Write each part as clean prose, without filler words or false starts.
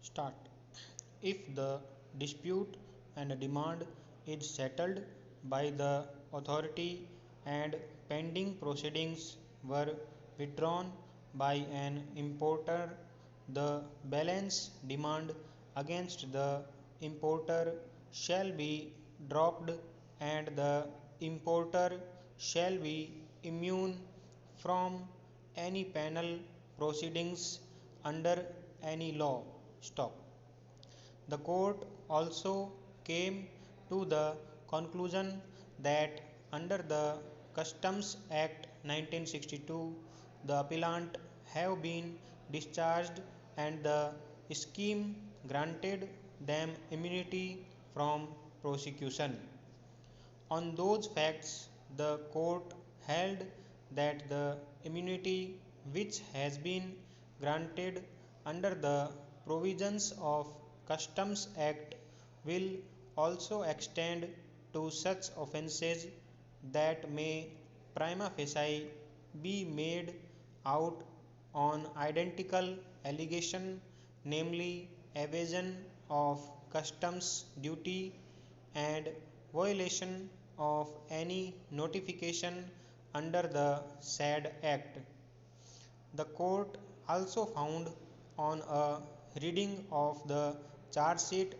Start. If the dispute and demand is settled by the authority and pending proceedings were withdrawn by an importer, the balance demand against the importer shall be dropped and the importer shall be immune from any penal proceedings under any law. Stop. The court also came to the conclusion that under the Customs Act 1962, the appellant have been discharged and the scheme granted them immunity from prosecution. On those facts, the court held that the immunity which has been granted under the provisions of Customs Act will also extend to such offences that may prima facie be made out on identical allegation, namely evasion of customs duty and violation of any notification under the said act. The court also found on a reading of the charge sheet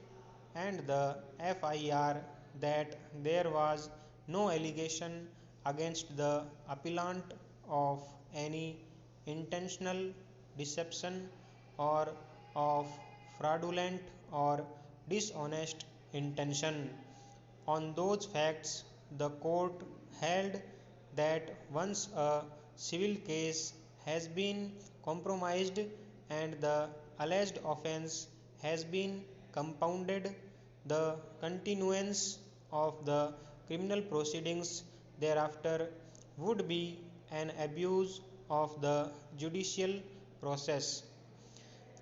and the FIR that there was no allegation against the appellant of any intentional deception or of fraudulent or dishonest intention. On those facts, the court held that once a civil case has been compromised and the alleged offence has been compounded, the continuance of the criminal proceedings thereafter would be an abuse of the judicial process.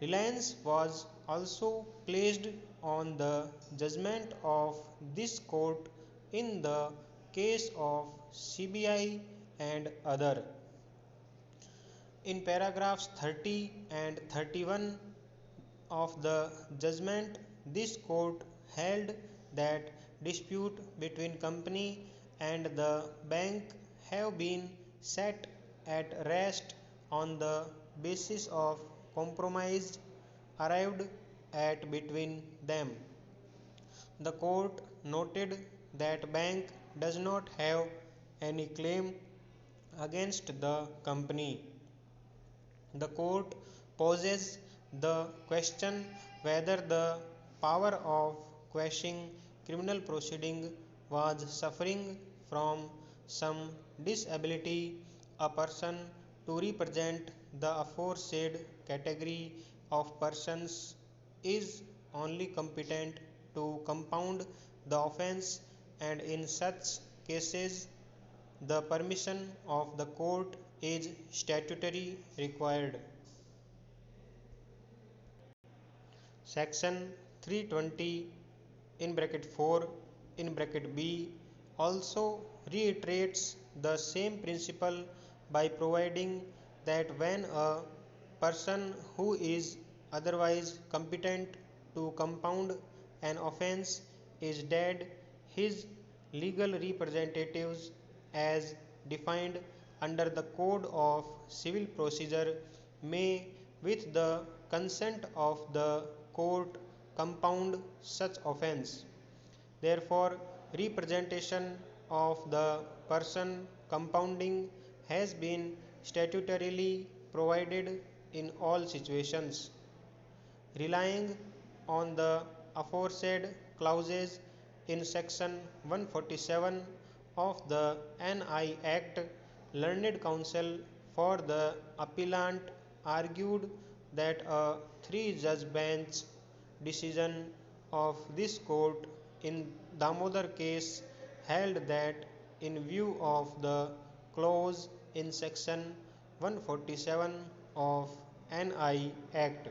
Reliance was also placed on the judgment of this court in the case of CBI and other. In paragraphs 30 and 31 of the judgment, this court held that dispute between company and the bank have been set at rest on the basis of compromise arrived at between them. The court noted that bank does not have any claim against the company. The court poses the question whether the power of quashing criminal proceeding was suffering from some disability. A person to represent the aforesaid category of persons is only competent to compound the offence, and in such cases the permission of the court is statutory required. Section 320 (4) (b) also reiterates the same principle by providing that when a person who is otherwise competent to compound an offence is dead, his legal representatives, as defined under the Code of Civil Procedure, may, with the consent of the court, compound such offence. Therefore, representation of the person compounding has been statutorily provided in all situations. Relying on the aforesaid clauses in section 147 of the NI Act, learned counsel for the appellant argued that a three-judge bench decision of this court in Damodar case held that in view of the clause in section 147 of NI Act,